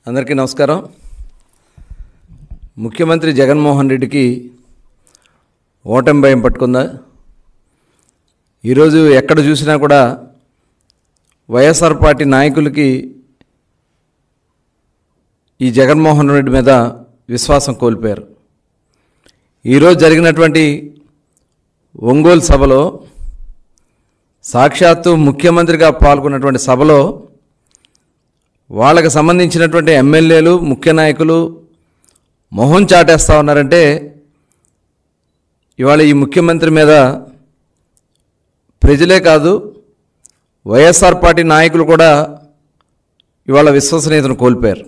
అందరికీ నమస్కారం. ముఖ్యమంత్రి జగన్మోహన్ రెడ్డికి ఓటమి భయం పట్టుకుందా? ఈరోజు ఎక్కడ చూసినా కూడా వైఎస్ఆర్ పార్టీ నాయకులకి ఈ జగన్మోహన్ రెడ్డి మీద విశ్వాసం కోల్పోయారు. ఈరోజు జరిగినటువంటి ఒంగోలు సభలో సాక్షాత్తు ముఖ్యమంత్రిగా పాల్గొన్నటువంటి సభలో వాళ్ళకి సంబంధించినటువంటి ఎమ్మెల్యేలు ముఖ్య నాయకులు మొహం చాటేస్తూ ఉన్నారంటే ఇవాళ ఈ ముఖ్యమంత్రి మీద ప్రజలే కాదు వైఎస్ఆర్ పార్టీ నాయకులు కూడా ఇవాళ విశ్వసనీయతను కోల్పోయారు,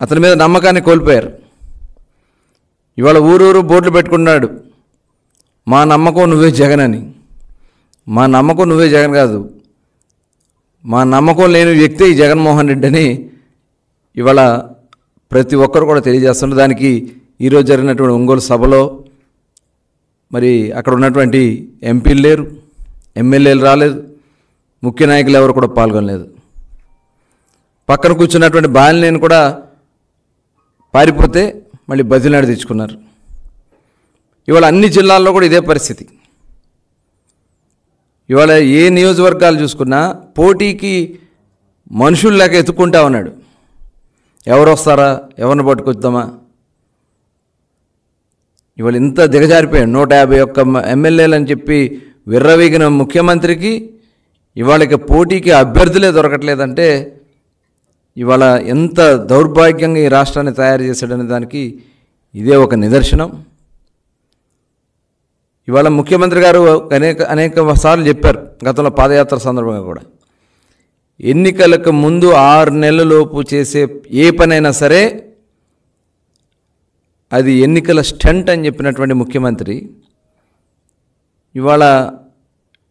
అతని మీద నమ్మకాన్ని కోల్పోయారు. ఇవాళ ఊరూరు బోర్డులు పెట్టుకున్నాడు, మా నమ్మకం నువ్వే జగన్ అని. మా నమ్మకం నువ్వే జగన్ కాదు, మా నమ్మకం లేని వ్యక్తి ఈ జగన్మోహన్ రెడ్డి అని ఇవాళ ప్రతి ఒక్కరు కూడా తెలియజేస్తున్నారు. దానికి ఈరోజు జరిగినటువంటి ఒంగోలు సభలో మరి అక్కడ ఉన్నటువంటి ఎంపీలు లేరు, ఎమ్మెల్యేలు రాలేదు, ముఖ్య నాయకులు ఎవరు కూడా పాల్గొనలేదు. పక్కన కూర్చున్నటువంటి బాలినేని కూడా పారిపోతే మళ్ళీ బదిలాడి తెచ్చుకున్నారు. ఇవాళ అన్ని జిల్లాల్లో కూడా ఇదే పరిస్థితి. ఇవాళ ఏ నియోజకవర్గాలు చూసుకున్నా పోటీకి మనుషులు లేక ఎత్తుక్కుంటా ఉన్నాడు. ఎవరు వస్తారా, ఎవరిని పట్టుకొద్దామా? ఇవాళ ఇంత దిగజారిపోయాడు. 151 ఎమ్మెల్యేలు అని చెప్పి విర్రవీగిన ముఖ్యమంత్రికి ఇవాళకి పోటీకి అభ్యర్థులే దొరకట్లేదంటే ఇవాళ ఎంత దౌర్భాగ్యంగా ఈ రాష్ట్రాన్ని తయారు చేశాడనే దానికి ఇదే ఒక నిదర్శనం. ఇవాళ ముఖ్యమంత్రి గారు అనేక సార్లు చెప్పారు గతంలో పాదయాత్ర సందర్భంగా కూడా, ఎన్నికలకు ముందు 6 నెలలలోపు చేసే ఏ పనైనా సరే అది ఎన్నికల స్టంట్ అని చెప్పినటువంటి ముఖ్యమంత్రి ఇవాళ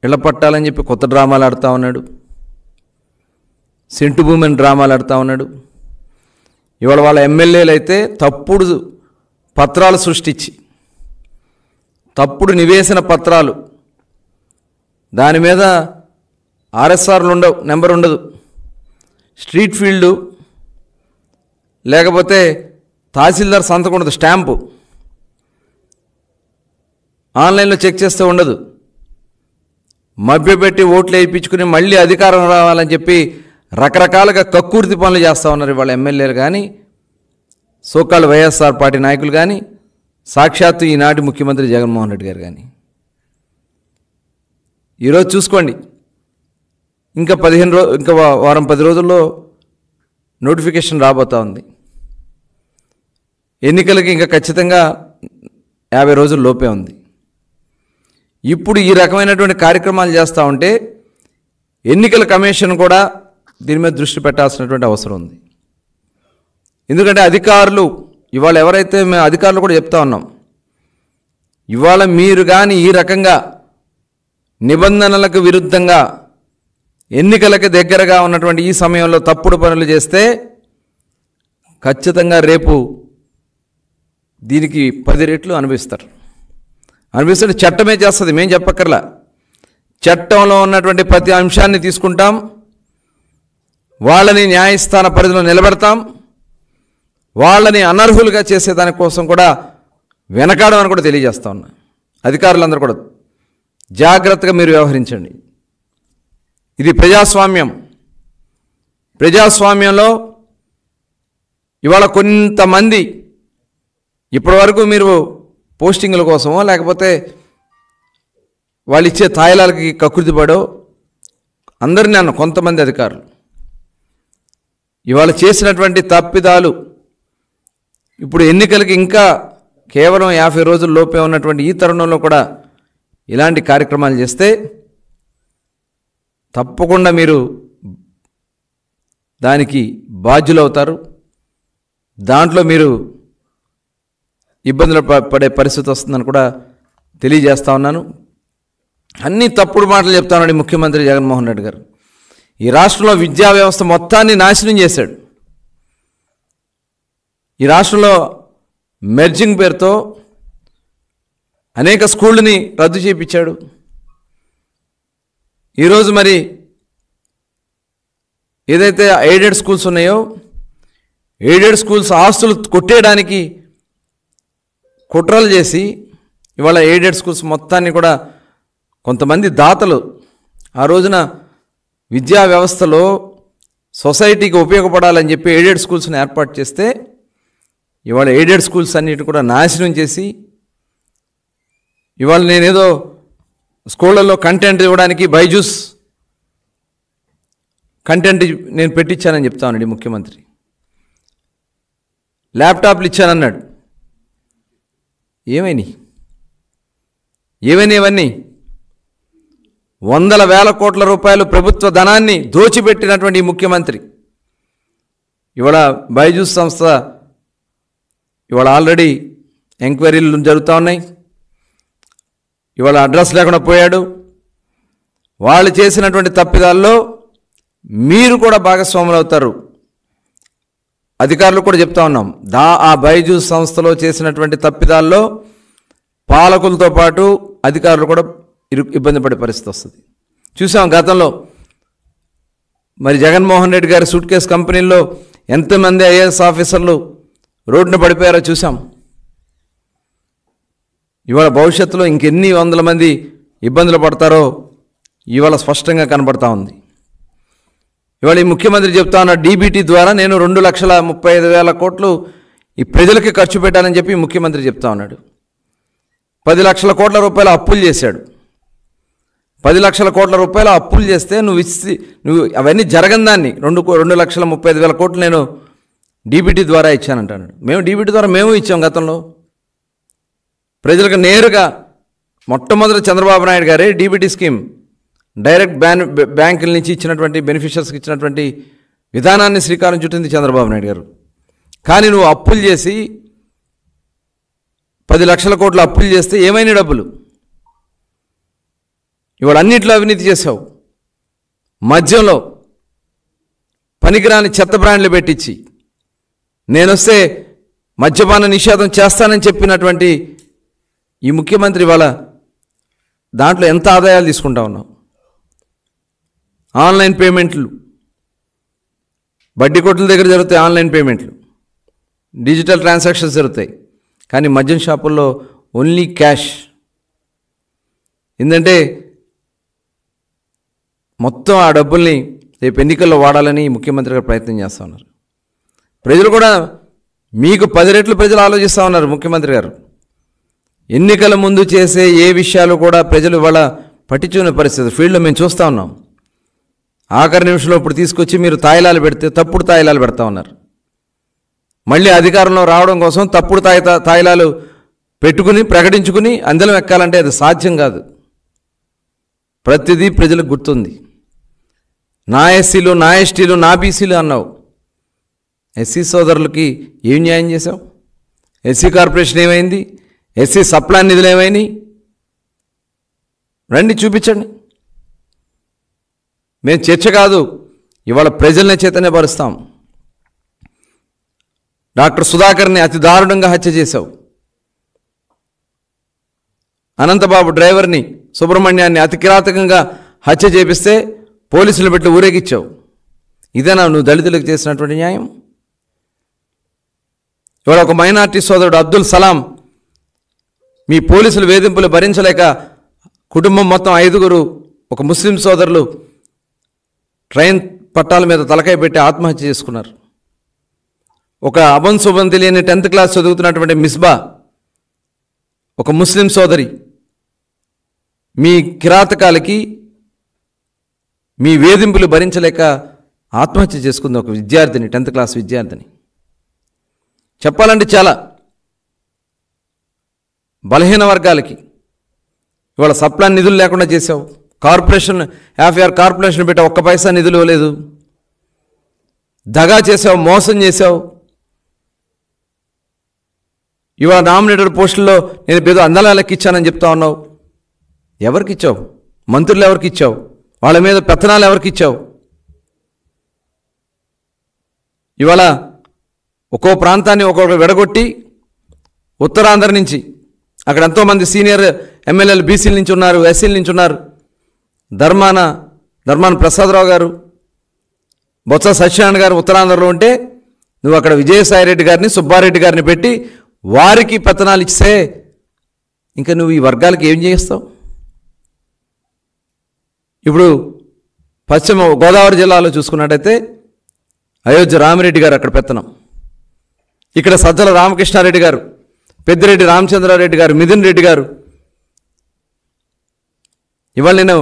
ఇళ్ల పట్టాలని చెప్పి కొత్త డ్రామాలు ఆడుతూ ఉన్నాడు, సెంటు భూమిని డ్రామాలు ఆడుతూ ఉన్నాడు. ఇవాళ వాళ్ళ ఎమ్మెల్యేలు అయితే తప్పుడు పత్రాలు సృష్టించి, తప్పుడు నివేశన పత్రాలు, దాని మీద ఆర్ఎస్ఆర్లు ఉండవు, నెంబర్ ఉండదు, స్ట్రీట్ ఫీల్డు లేకపోతే తహసీల్దార్ సంతకం ఉండదు, స్టాంపు ఆన్లైన్లో చెక్ చేస్తే ఉండదు, మభ్యపెట్టి ఓట్లు వేయించుకుని మళ్ళీ అధికారం రావాలని చెప్పి రకరకాలుగా కక్కుర్తి పనులు చేస్తూ ఉన్నారు ఇవాళ ఎమ్మెల్యేలు కానీ, సోకాళ్ళు వైఎస్ఆర్ పార్టీ నాయకులు కానీ, సాక్షాత్తు ఈనాటి ముఖ్యమంత్రి జగన్మోహన్ రెడ్డి గారు కానీ. ఈరోజు చూసుకోండి, ఇంకా వారం 10 రోజుల్లో నోటిఫికేషన్ రాబోతూ ఉంది. ఎన్నికలకి ఇంకా ఖచ్చితంగా 50 రోజుల లోపే ఉంది. ఇప్పుడు ఈ రకమైనటువంటి కార్యక్రమాలు చేస్తూ ఉంటే ఎన్నికల కమిషన్ కూడా దీని మీద దృష్టి పెట్టాల్సినటువంటి అవసరం ఉంది. ఎందుకంటే అధికారులు ఇవాళ ఎవరైతే మేము అధికారులు కూడా చెప్తా ఉన్నాం, ఇవాళ మీరు కానీ ఈ రకంగా నిబంధనలకు విరుద్ధంగా ఎన్నికలకు దగ్గరగా ఉన్నటువంటి ఈ సమయంలో తప్పుడు పనులు చేస్తే ఖచ్చితంగా రేపు దీనికి 10 రెట్లు అనుభవిస్తారు. చట్టమే చేస్తుంది, మేము చెప్పక్కర్లా. చట్టంలో ఉన్నటువంటి ప్రతి అంశాన్ని తీసుకుంటాం, వాళ్ళని న్యాయస్థాన పరిధిలో నిలబెడతాం, వాళ్ళని అనర్హులుగా చేసేదానికోసం కూడా వెనకాడమని కూడా తెలియజేస్తా ఉన్నా. అధికారులందరూ కూడా జాగ్రత్తగా మీరు వ్యవహరించండి. ఇది ప్రజాస్వామ్యం. ప్రజాస్వామ్యంలో ఇవాళ కొంతమంది ఇప్పటివరకు మీరు పోస్టింగుల కోసమో లేకపోతే వాళ్ళు ఇచ్చే తాయిలాలకి కకృతిపడో అందరినీ అన్న కొంతమంది అధికారులు ఇవాళ చేసినటువంటి తప్పిదాలు ఇప్పుడు ఎన్నికలకి ఇంకా కేవలం 50 రోజుల లోపే ఉన్నటువంటి ఈ తరుణంలో కూడా ఇలాంటి కార్యక్రమాలు చేస్తే తప్పకుండా మీరు దానికి బాధ్యులు అవుతారు. దాంట్లో మీరు ఇబ్బందులు పడే పరిస్థితి వస్తుందని కూడా తెలియజేస్తా ఉన్నాను. అన్ని తప్పుడు మాటలు చెప్తా ఉన్నాడు ముఖ్యమంత్రి జగన్మోహన్ రెడ్డి గారు. ఈ రాష్ట్రంలో విద్యా వ్యవస్థ మొత్తాన్ని నాశనం చేశాడు. ఈ రాష్ట్రంలో మెర్జింగ్ పేరుతో అనేక స్కూళ్ళని రద్దు చేయించాడు. ఈరోజు మరి ఏదైతే ఎయిడెడ్ స్కూల్స్ ఉన్నాయో ఎయిడెడ్ స్కూల్స్ ఆస్తులు కొట్టేయడానికి కుట్రలు చేసి ఇవాళ ఎయిడెడ్ స్కూల్స్ మొత్తాన్ని కూడా కొంతమంది దాతలు ఆ రోజున విద్యా వ్యవస్థలో సొసైటీకి ఉపయోగపడాలని చెప్పి ఎయిడెడ్ స్కూల్స్ని ఏర్పాటు చేస్తే ఇవాళ ఎయిడెడ్ స్కూల్స్ అన్నిటిని కూడా నాశనం చేసి ఇవాళ నేనేదో స్కూళ్ళల్లో కంటెంట్ ఇవ్వడానికి బైజూస్ కంటెంట్ నేను పెట్టించానని చెప్తానండి ముఖ్యమంత్రి. ల్యాప్టాప్లు ఇచ్చానన్నాడు. ఏమైనా ఇవన్నీ వందల వేల కోట్ల రూపాయలు ప్రభుత్వ ధనాన్ని దోచిపెట్టినటువంటి ముఖ్యమంత్రి ఇవాళ బైజూస్ సంస్థ ఇవాళ ఆల్రెడీ ఎంక్వైరీలు జరుగుతూ ఉన్నాయి. ఇవాళ అడ్రస్ లేకుండా పోయాడు. వాళ్ళు చేసినటువంటి తప్పిదాల్లో మీరు కూడా భాగస్వాములు అవుతారు. అధికారులు కూడా చెప్తా ఉన్నాం, ఆ బైజూస్ సంస్థలో చేసినటువంటి తప్పిదాల్లో పాలకులతో పాటు అధికారులు కూడా ఇబ్బంది పడే పరిస్థితి వస్తుంది. చూసాం గతంలో మరి జగన్మోహన్ రెడ్డి గారి సూట్ కేసు కంపెనీల్లో ఎంతమంది ఐఏఎస్ ఆఫీసర్లు రోడ్డున పడిపోయారో చూసాం. ఇవాళ భవిష్యత్తులో ఇంకెన్ని వందల మంది ఇబ్బందులు పడతారో ఇవాళ స్పష్టంగా కనబడతా ఉంది. ఇవాళ ఈ ముఖ్యమంత్రి చెప్తా ఉన్న డీబీటీ ద్వారా నేను 2,35,000 కోట్లు ఈ ప్రజలకి ఖర్చు పెట్టాలని చెప్పి ముఖ్యమంత్రి చెప్తా ఉన్నాడు. 10 లక్షల కోట్ల రూపాయల అప్పులు చేశాడు. 10 లక్షల కోట్ల రూపాయల అప్పులు చేస్తే నువ్వు అవన్నీ జరగని దాన్ని 2,35,000 కోట్లు నేను డీబీటీ ద్వారా ఇచ్చానంటాను. మేము డీబీటీ ద్వారా మేము ఇచ్చాం. గతంలో ప్రజలకు నేరుగా మొట్టమొదటి చంద్రబాబు నాయుడు గారే డీబీటీ స్కీమ్ డైరెక్ట్ బ్యాంకుల నుంచి ఇచ్చినటువంటి బెనిఫిషియర్స్కి ఇచ్చినటువంటి విధానాన్ని శ్రీకారం చుట్టింది చంద్రబాబు నాయుడు గారు. కానీ నువ్వు అప్పులు చేసి 10 లక్షల కోట్ల అప్పులు చేస్తే ఏమైనా డబ్బులు ఇవాళ అన్నింటిలో అవినీతి చేసావు. మద్యంలో పనికిరాని చెత్త బ్రాండ్లు పెట్టించి నేనొస్తే మద్యపాన నిషేధం చేస్తానని చెప్పినటువంటి ఈ ముఖ్యమంత్రి వాళ్ళ దాంట్లో ఎంత ఆదాయాలు తీసుకుంటా ఉన్నావు. ఆన్లైన్ పేమెంట్లు బడ్డీ కొట్ల దగ్గర జరుగుతాయి. ఆన్లైన్ పేమెంట్లు డిజిటల్ ట్రాన్సాక్షన్స్ జరుగుతాయి. కానీ మద్యం షాపుల్లో ఓన్లీ క్యాష్. ఏంటంటే మొత్తం ఆ డబ్బుల్ని రేపు ఎన్నికల్లో వాడాలని ముఖ్యమంత్రి గారు ప్రయత్నం చేస్తూ ఉన్నారు. ప్రజలు కూడా మీకు 10 రెట్లు ప్రజలు ఆలోచిస్తూ ఉన్నారు. ముఖ్యమంత్రి గారు ఎన్నికల ముందు చేసే ఏ విషయాలు కూడా ప్రజలు ఇవాళ పట్టించుకునే పరిస్థితి ఫీల్డ్లో మేము చూస్తూ ఉన్నాం. ఆఖరి నిమిషంలో ఇప్పుడు తీసుకొచ్చి మీరు తాయిలాలు పెడితే తప్పుడు తాయిలాలు పెడతా ఉన్నారు. మళ్ళీ అధికారంలో రావడం కోసం తప్పుడు తాయిలాలు పెట్టుకుని ప్రకటించుకుని అందలం ఎక్కాలంటే అది సాధ్యం కాదు. ప్రతిదీ ప్రజలకు గుర్తుంది. నా ఎస్సీలు, నా ఎస్టీలు, నా బీసీలు అన్నావు. ఎస్సీ సోదరులకి ఏం న్యాయం చేశావు? ఎస్సీ కార్పొరేషన్ ఏమైంది? ఎస్సీ సప్లాన్ నిధులు ఏమైనాయి? రండి చూపించండి. మేము చర్చ కాదు, ఇవాళ ప్రజల్ని చైతన్యపరుస్తాం. డాక్టర్ సుధాకర్ని అతి దారుణంగా హత్య చేశావు. అనంతబాబు డ్రైవర్ని, సుబ్రహ్మణ్యాన్ని అతి కిరాతకంగా హత్య చేపిస్తే పోలీసులు పెట్టి ఊరేగిచ్చావు. ఇదేనా నువ్వు దళితులకు చేసినటువంటి న్యాయం? ఇవాళ ఒక మైనార్టీ సోదరుడు అబ్దుల్ సలాం మీ పోలీసులు వేధింపులు భరించలేక కుటుంబం మొత్తం 5గురు ఒక ముస్లిం సోదరులు ట్రైన్ పట్టాల మీద తలకాయ పెట్టి ఆత్మహత్య చేసుకున్నారు. ఒక అభం శుభం తెలియని 10th క్లాస్ చదువుతున్నటువంటి మిస్బా ఒక ముస్లిం సోదరి మీ కిరాతకాలకి మీ వేధింపులు భరించలేక ఆత్మహత్య చేసుకుంది. ఒక విద్యార్థిని, 10th క్లాస్ విద్యార్థిని. చెప్పాలంటే చాలా బలహీన వర్గాలకి ఇవాళ సప్లాన్ నిధులు లేకుండా చేసావు. కార్పొరేషన్ 56 కార్పొరేషన్ పెట్టి 1 పైసా నిధులు ఇవ్వలేదు. దగా చేసావు, మోసం చేసావు. ఇవాళ నామినేటెడ్ పోస్టుల్లో నేను ఏదో అందలాలకి ఇచ్చానని చెప్తా ఉన్నావు. ఎవరికి ఇచ్చావు? మంత్రులు ఎవరికి ఇచ్చావు? వాళ్ళ మీద పెత్తనాలు ఎవరికి ఇచ్చావు? ఇవాళ ఒక్కో ప్రాంతాన్ని ఒక్కొక్కరు విడగొట్టి ఉత్తరాంధ్ర నుంచి అక్కడ ఎంతోమంది సీనియర్ ఎమ్మెల్యేలు బీసీల నుంచి ఉన్నారు, ఎస్సీల నుంచి ఉన్నారు. ధర్మాన ప్రసాదరావు గారు, బొత్స సత్యనారాయణ గారు ఉత్తరాంధ్రలో ఉంటే నువ్వు అక్కడ విజయసాయిరెడ్డి గారిని సుబ్బారెడ్డి గారిని పెట్టి వారికి పతనాలు ఇస్తే ఇంకా నువ్వు ఈ వర్గాలకు ఏం చేస్తావు? ఇప్పుడు పశ్చిమ గోదావరి జిల్లాలో చూసుకున్నట్టయితే అయోధ్య రామిరెడ్డి గారు అక్కడ పెత్తనం, ఇక్కడ సజ్జల రామకృష్ణారెడ్డి గారు, పెద్దిరెడ్డి రామచంద్రారెడ్డి గారు, మిథున్ రెడ్డి గారు. ఇవాళ నేను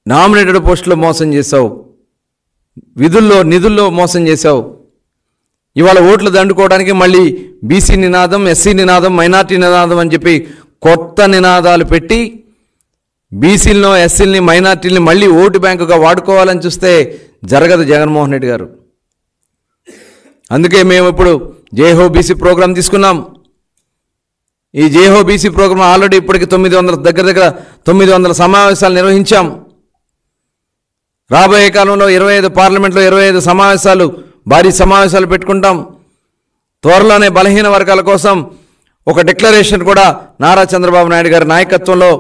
నామినేటెడ్ పోస్టులో మోసం చేశావు, నిధుల్లో మోసం చేశావు. ఇవాళ ఓట్లు దండుకోవడానికి మళ్ళీ బీసీ నినాదం, ఎస్సీ నినాదం, మైనార్టీ నినాదం అని చెప్పి కొత్త నినాదాలు పెట్టి బీసీలను, ఎస్సీలని, మైనార్టీలని మళ్ళీ ఓటు బ్యాంకుగా వాడుకోవాలని చూస్తే జరగదు జగన్మోహన్ రెడ్డి గారు. అందుకే మేము ఇప్పుడు జేహో బీసీ ప్రోగ్రాం తీసుకున్నాం. ఈ జేహో బీసీ ప్రోగ్రాం ఆల్రెడీ ఇప్పటికి 900 దగ్గర 900 సమావేశాలు నిర్వహించాం. రాబోయే కాలంలో 25 పార్లమెంట్లో 25 సమావేశాలు, భారీ సమావేశాలు పెట్టుకుంటాం. త్వరలోనే బలహీన వర్గాల కోసం ఒక డిక్లరేషన్ కూడా నారా చంద్రబాబు నాయుడు గారి నాయకత్వంలో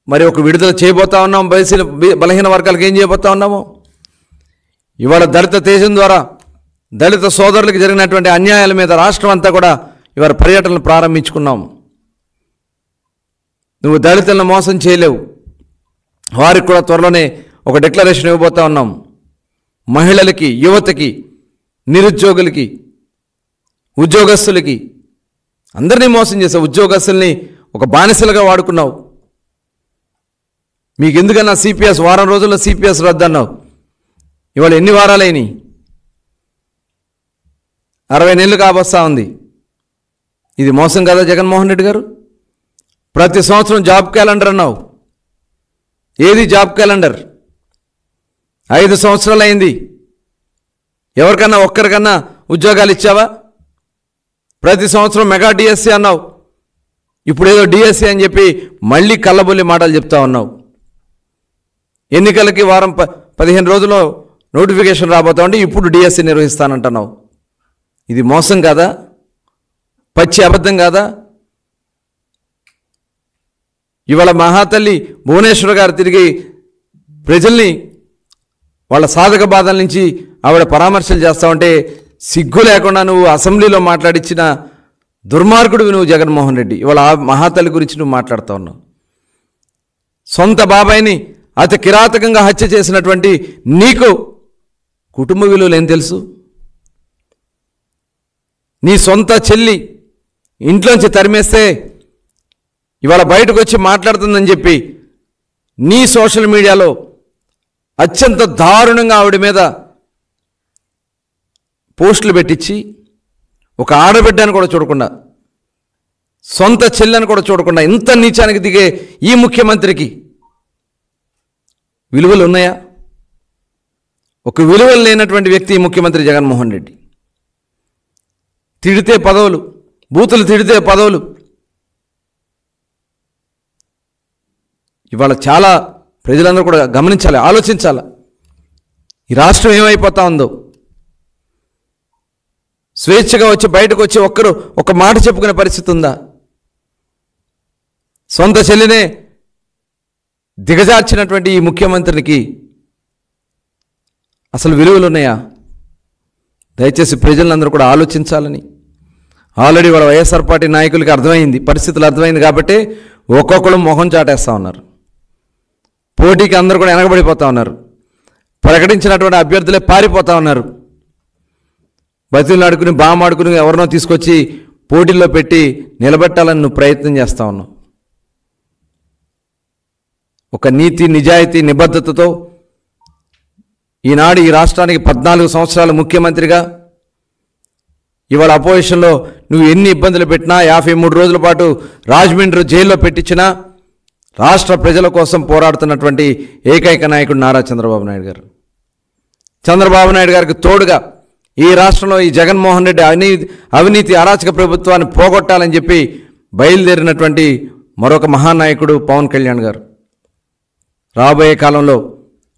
మరి ఒక విడుదల చేయబోతా ఉన్నాం. బలహీన వర్గాలకు ఏం చేయబోతా ఉన్నాము? ఇవాళ దళిత తేజం ద్వారా దళిత సోదరులకు జరిగినటువంటి అన్యాయాల మీద రాష్ట్రం అంతా కూడా ఇవాళ పర్యటనలు ప్రారంభించుకున్నాం. నువ్వు దళితులను మోసం చేయలేవు. వారికి కూడా త్వరలోనే ఒక డిక్లరేషన్ ఇవ్వబోతా ఉన్నాం. మహిళలకి, యువతకి, నిరుద్యోగులకి, ఉద్యోగస్తులకి అందరినీ మోసం చేసావు. ఉద్యోగస్తుల్ని ఒక బానిసలుగా వాడుకున్నావు. మీకు ఎందుకన్నా సిపిఎస్ వారం రోజుల్లో సిపిఎస్ రద్దన్నావు. ఇవాళ ఎన్ని వారాలైనాయి? 60 నెలలు కాబోస్తా ఉంది. ఇది మోసం కదా జగన్మోహన్ రెడ్డి గారు? ప్రతి సంవత్సరం జాబ్ క్యాలెండర్ అన్నావు. ఏది జాబ్ క్యాలెండర్? 5 సంవత్సరాలు అయింది. ఎవరికన్నా ఒక్కరికన్నా ఉద్యోగాలు ఇచ్చావా? ప్రతి సంవత్సరం మెగా డిఎస్సి అన్నావు. ఇప్పుడు ఏదో డిఎస్సి అని చెప్పి మళ్ళీ కళ్ళబొల్లి మాటలు చెప్తా ఉన్నావు. ఎన్నికలకి వారం 15 రోజుల్లో నోటిఫికేషన్ రాబోతా ఉంటే ఇప్పుడు డిఎస్సి నిర్వహిస్తానంటున్నావు. ఇది మోసం కాదా? పచ్చి అబద్ధం కాదా? ఇవాళ మహాతల్లి భువనేశ్వర్ గారు తిరిగి ప్రజల్ని వాళ్ళ సాధక బాధల నుంచి ఆవిడ పరామర్శలు చేస్తా ఉంటే సిగ్గు లేకుండా నువ్వు అసెంబ్లీలో మాట్లాడించిన దుర్మార్గుడివి నువ్వు జగన్మోహన్ రెడ్డి. ఇవాళ ఆ మహాతల్లి గురించి నువ్వు మాట్లాడుతూ ఉన్నావు. సొంత బాబాయిని అతి కిరాతకంగా హత్య చేసినటువంటి నీకు కుటుంబ విలువలు ఏం తెలుసు? నీ సొంత చెల్లి ఇంట్లోంచి తరిమేస్తే ఇవాళ బయటకు వచ్చి మాట్లాడుతుందని చెప్పి నీ సోషల్ మీడియాలో అత్యంత దారుణంగా ఆవిడ మీద పోస్టులు పెట్టించి ఒక ఆడబిడ్డని కూడా చూడకుండా, సొంత చెల్లని కూడా చూడకుండా ఇంత నీచానికి దిగే ఈ ముఖ్యమంత్రికి విలువలు ఉన్నాయా? ఒక విలువలు లేనటువంటి వ్యక్తి ముఖ్యమంత్రి జగన్మోహన్ రెడ్డి. తిడితే పదవులు, బూతులు తిడితే పదవులు. ఇవాళ చాలా ప్రజలందరూ కూడా గమనించాలి, ఆలోచించాలి. ఈ రాష్ట్రం ఏమైపోతా ఉందో. స్వేచ్ఛగా వచ్చి బయటకు వచ్చి ఒక్కరు ఒక మాట చెప్పుకునే పరిస్థితి ఉందా? సొంత చెల్లినే దిగజార్చినటువంటి ఈ ముఖ్యమంత్రికి అసలు విలువలు ఉన్నాయా? దయచేసి ప్రజలందరూ కూడా ఆలోచించాలని. ఆల్రెడీ వాళ్ళ వైఎస్ఆర్ పార్టీ నాయకులకి అర్థమైంది, పరిస్థితులు అర్థమైంది కాబట్టి ఒక్కొక్కరు మొహం చాటేస్తూ ఉన్నారు. పోటీకి అందరూ కూడా వెనకబడిపోతూ ఉన్నారు. ప్రకటించినటువంటి అభ్యర్థులే పారిపోతూ ఉన్నారు. బతులు ఆడుకుని బామాడుకుని ఎవరినో తీసుకొచ్చి పోటీల్లో పెట్టి నిలబెట్టాలని నువ్వు ప్రయత్నం చేస్తూ ఉన్నావు. ఒక నీతి, నిజాయితీ, నిబద్ధతతో ఈనాడు ఈ రాష్ట్రానికి 14 సంవత్సరాలు ముఖ్యమంత్రిగా ఇవాళ అపోజిషన్లో నువ్వు ఎన్ని ఇబ్బందులు పెట్టినా, 53 రోజుల పాటు రాజమండ్రి జైల్లో పెట్టించినా రాష్ట్ర ప్రజల కోసం పోరాడుతున్నటువంటి ఏకైక నాయకుడు నారా చంద్రబాబు నాయుడు గారు. చంద్రబాబు నాయుడు గారికి తోడుగా ఈ రాష్ట్రంలో ఈ జగన్మోహన్ రెడ్డి అవినీతి అరాచక ప్రభుత్వాన్ని పోగొట్టాలని చెప్పి బయలుదేరినటువంటి మరొక మహానాయకుడు పవన్ కళ్యాణ్ గారు. రాబోయే కాలంలో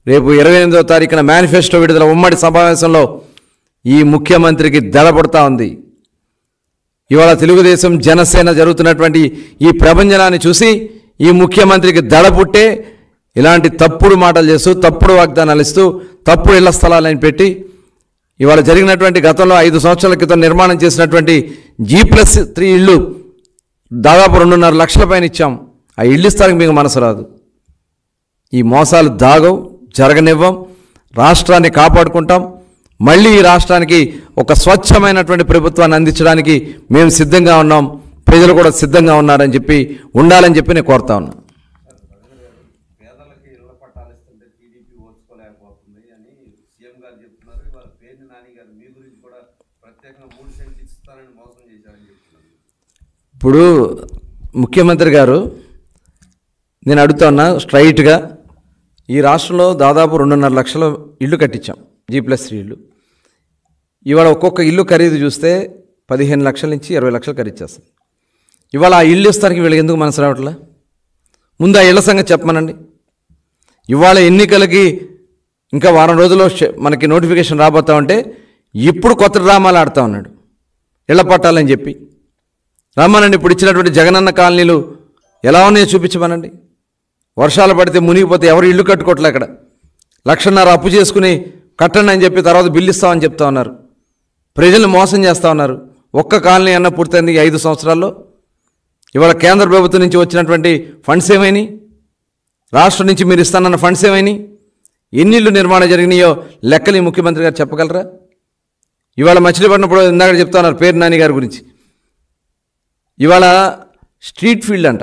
రేపు 28వ తారీఖున మేనిఫెస్టో విడుదల ఉమ్మడి సమావేశంలో ఈ ముఖ్యమంత్రికి దడపడుతూ ఉంది. ఇవాళ తెలుగుదేశం, జనసేన జరుగుతున్నటువంటి ఈ ప్రభంజనాన్ని చూసి ఈ ముఖ్యమంత్రికి దడ పుట్టే ఇలాంటి తప్పుడు మాటలు చేస్తూ తప్పుడు వాగ్దానాలు ఇస్తూ తప్పుడు ఇళ్ల స్థలాలని పెట్టి ఇవాళ జరిగినటువంటి గతంలో 5 సంవత్సరాల క్రితం నిర్మాణం చేసినటువంటి G+3 ఇళ్ళు దాదాపు 2.5 లక్షల పైన ఇచ్చాం. ఆ ఇళ్ళు ఇస్తానికి మీకు మనసు రాదు. ఈ మోసాలు దాగవు, జరగనివ్వం. రాష్ట్రాన్ని కాపాడుకుంటాం. మళ్ళీ ఈ రాష్ట్రానికి ఒక స్వచ్ఛమైనటువంటి ప్రభుత్వాన్ని అందించడానికి మేము సిద్ధంగా ఉన్నాం. ప్రజలు కూడా సిద్ధంగా ఉన్నారని చెప్పి ఉండాలని చెప్పి నేను కోరుతా ఉన్నాను. పేదలకి ఇళ్ల పట్టాలు ఇస్తుంటే టీడీపీ ఓర్చుకోలేకపోతుంది అని సీఎం గారు చెప్తున్నారు. ఇవాళ పేర్ని నాని గారు మీ గురించి కూడా ప్రత్యేకంగా 3 సెంట్లు ఇస్తారని మోసం చేశారని చెప్తున్నారు. ఇప్పుడు ముఖ్యమంత్రి గారు నేను అడుగుతా ఉన్నా స్ట్రైట్గా, ఈ రాష్ట్రంలో దాదాపు 2.5 లక్షల ఇళ్ళు కట్టించాం, G+3 ఇళ్ళు. ఇవాళ ఒక్కొక్క ఇల్లు ఖరీదు చూస్తే 15 లక్షల నుంచి 20 లక్షలు ఖరీచేస్తాం. ఇవాళ ఆ ఇల్లు ఇస్తానికి వీళ్ళకి ఎందుకు మనసు రావట్లే? ముందు ఆ ఇళ్ల సంగతి చెప్పమనండి. ఇవాళ ఎన్నికలకి ఇంకా వారం రోజుల్లో మనకి నోటిఫికేషన్ రాబోతా ఉంటే ఇప్పుడు కొత్త డ్రామాలు ఆడుతూ ఉన్నాడు ఇళ్ల పట్టాలని చెప్పి. రమ్మనండి, ఇప్పుడు ఇచ్చినటువంటి జగనన్న కాలనీలు ఎలా ఉన్నాయో చూపించమనండి. వర్షాలు పడితే మునిగిపోతే ఎవరు ఇల్లు కట్టుకోవట్లే. అక్కడ 1.5 లక్షలు అప్పు చేసుకుని కట్టండి అని చెప్పి తర్వాత బిల్లు ఇస్తామని చెప్తా ఉన్నారు. ప్రజల్ని మోసం చేస్తూ ఉన్నారు. ఒక్క కాలనీ అన్న పూర్తయింది 5 సంవత్సరాల్లో. ఇవాళ కేంద్ర ప్రభుత్వం నుంచి వచ్చినటువంటి ఫండ్స్ ఏమైనాయి? రాష్ట్రం నుంచి మీరు ఇస్తానన్న ఫండ్స్ ఏమైనాయి? ఎన్ని ఇళ్ళు నిర్మాణం జరిగినాయో లెక్కలు ఈ ముఖ్యమంత్రి గారు చెప్పగలరా? ఇవాళ మచిలీపట్నం ఇప్పుడు ఇందాక చెప్తా ఉన్నారు పేరు నాని గారి గురించి. ఇవాళ స్ట్రీట్ ఫీల్డ్ అంట,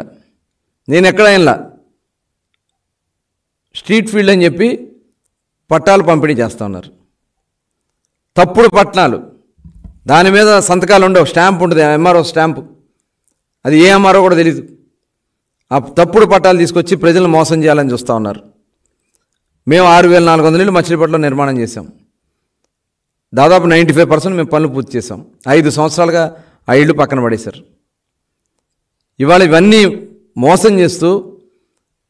నేను ఎక్కడైనా స్ట్రీట్ ఫీల్డ్ అని చెప్పి పట్టాలు పంపిణీ చేస్తూ ఉన్నారు. తప్పుడు పట్టాలు, దాని మీద సంతకాలు ఉండవు, స్టాంప్ ఉంటుంది, ఎంఆర్ఓ స్టాంపు. అది ఏ ఎంఆర్ఓ కూడా తెలీదు. ఆ తప్పుడు పట్టాలు తీసుకొచ్చి ప్రజలను మోసం చేయాలని చూస్తూ ఉన్నారు. మేము 6,400 ఇళ్ళు మచిలీపట్నంలో నిర్మాణం చేశాం. దాదాపు 95% మేము పనులు పూర్తి చేసాం. 5 సంవత్సరాలుగా ఆ ఇళ్ళు పక్కన పడేశారు. ఇవాళ ఇవన్నీ మోసం చేస్తూ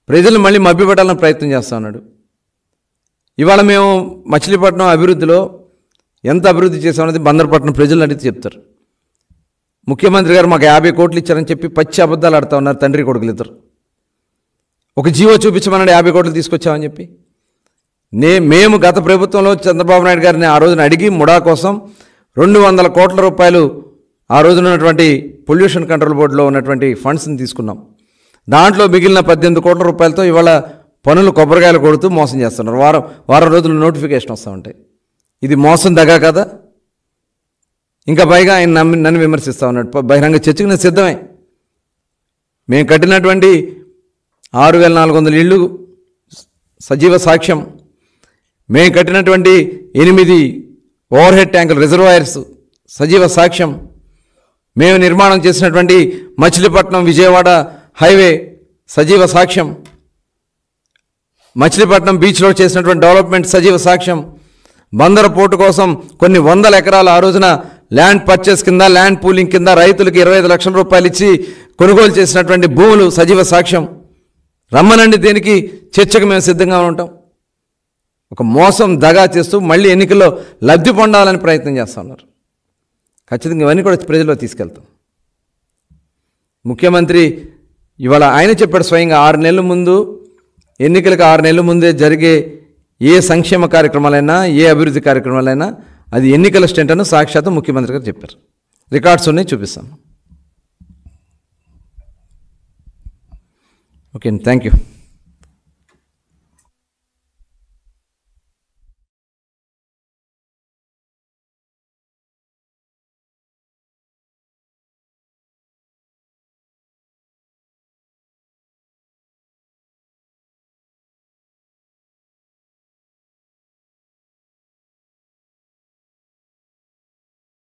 ప్రజలు మళ్ళీ మభ్యపెట్టాలని ప్రయత్నం చేస్తూ ఉన్నాడు. ఇవాళ మేము మచిలీపట్నం అభివృద్ధిలో ఎంత అభివృద్ధి చేసామనేది బందరపట్నం ప్రజలు అడిగితే చెప్తారు. ముఖ్యమంత్రి గారు మాకు 50 కోట్లు ఇచ్చారని చెప్పి పచ్చి అబద్ధాలు ఆడుతూ ఉన్నారు తండ్రి కొడుకులు ఇద్దరు. ఒక జీవో చూపించమన్నాడు 50 కోట్లు తీసుకొచ్చామని చెప్పి. మేము గత ప్రభుత్వంలో చంద్రబాబు నాయుడు గారిని ఆ రోజున అడిగి ముడా కోసం 200 కోట్ల రూపాయలు ఆ రోజున ఉన్నటువంటి పొల్యూషన్ కంట్రోల్ బోర్డులో ఉన్నటువంటి ఫండ్స్ని తీసుకున్నాం. దాంట్లో మిగిలిన 18 కోట్ల రూపాయలతో ఇవాళ పనులు కొబ్బరికాయలు కొడుతూ మోసం చేస్తున్నారు. వారం రోజులు నోటిఫికేషన్ వస్తూ ఉంటాయి. ఇది మోసం దగా కదా? ఇంకా పైగా ఆయన నన్ను విమర్శిస్తూ ఉన్నాడు. బహిరంగ చర్చకు నేను సిద్ధమే. మేము కట్టినటువంటి 6,400 ఇళ్ళు సజీవ సాక్ష్యం. మేము కట్టినటువంటి 8 ఓవర్ హెడ్ ట్యాంకులు రిజర్వాయర్స్ సజీవ సాక్ష్యం. మేము నిర్మాణం చేసినటువంటి మచిలీపట్నం విజయవాడ హైవే సజీవ సాక్ష్యం. మచిలీపట్నం బీచ్లో చేసినటువంటి డెవలప్మెంట్ సజీవ సాక్ష్యం. బందర పోర్టు కోసం కొన్ని 100 ఎకరాలు ఆ రోజున ల్యాండ్ పర్చేస్ కింద, ల్యాండ్ పూలింగ్ కింద రైతులకి 25 లక్షల రూపాయలు ఇచ్చి కొనుగోలు చేసినటువంటి భూములు సజీవ సాక్ష్యం. రమ్మనండి, దేనికి చర్చకు మేము సిద్ధంగా ఉంటాం. ఒక మోసం దగా చేస్తూ మళ్ళీ ఎన్నికల్లో లబ్ధి పొందాలని ప్రయత్నం చేస్తూ ఉన్నారు. ఖచ్చితంగా ఇవన్నీ కూడా ప్రజల్లో తీసుకెళ్తాం. ముఖ్యమంత్రి ఇవాళ ఆయన చెప్పాడు స్వయంగా 6 నెలల ముందు, ఎన్నికలకు 6 నెలల ముందే జరిగే ఏ సంక్షేమ కార్యక్రమాలైనా ఏ అభివృద్ధి కార్యక్రమాలైనా అది ఎన్నికల స్టెంట్ అని సాక్షాత్తు ముఖ్యమంత్రి గారు చెప్పారు. రికార్డ్స్ ఉన్నాయి, చూపిస్తాను. Okay, thank you.